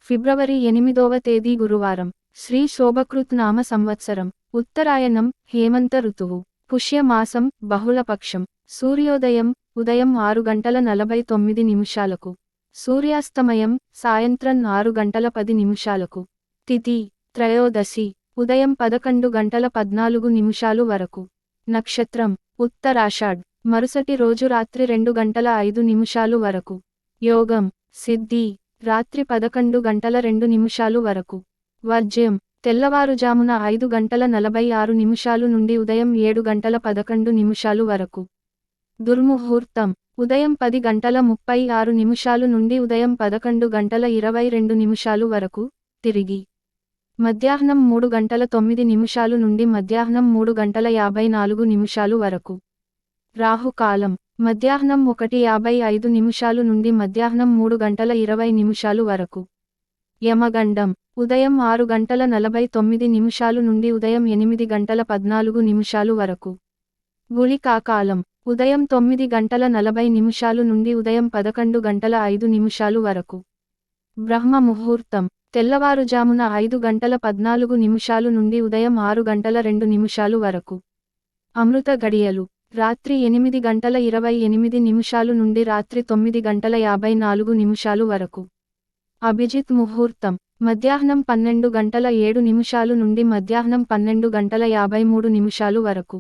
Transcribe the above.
ఫిబ్రవరి 8వ తేదీ గురువారం. శ్రీ శోభకృత్ నామ సంవత్సరం. ఉత్తరాయణం, హేమంత ఋతువు. పుష్యమాసం, బహుళపక్షం. సూర్యోదయం ఉదయం 6:49 సూర్యాస్తమయం సాయంత్రం 6:10 తిథి త్రయోదశి ఉదయం 11:14 వరకు. నక్షత్రం ఉత్తరాషాఢ్ మరుసటి రోజు రాత్రి 2:05 వరకు. యోగం సిద్ధి రాత్రి 11:02 వరకు. వర్జ్యం తెల్లవారుజామున 5:46 నుండి ఉదయం 7:11 వరకు. దుర్ముహూర్తం ఉదయం 10:36 నుండి ఉదయం 11:22 వరకు. తిరిగి మధ్యాహ్నం 3:09 నుండి మధ్యాహ్నం 3:54 వరకు. రాహుకాలం మధ్యాహ్నం 1:55 నుండి మధ్యాహ్నం 3:20 వరకు. యమగండం ఉదయం 6:49 నుండి ఉదయం 8:14 వరకు. గుళికాకాలం ఉదయం 9:40 నుండి ఉదయం 11:05 వరకు. బ్రహ్మ ముహూర్తం తెల్లవారుజామున 5:14 నుండి ఉదయం 6:02 వరకు. అమృత గడియలు రాత్రి 8:28 నుండి రాత్రి 9:54 వరకు. అభిజిత్ ముహూర్తం మధ్యాహ్నం 12:07 నుండి మధ్యాహ్నం 12:53 వరకు.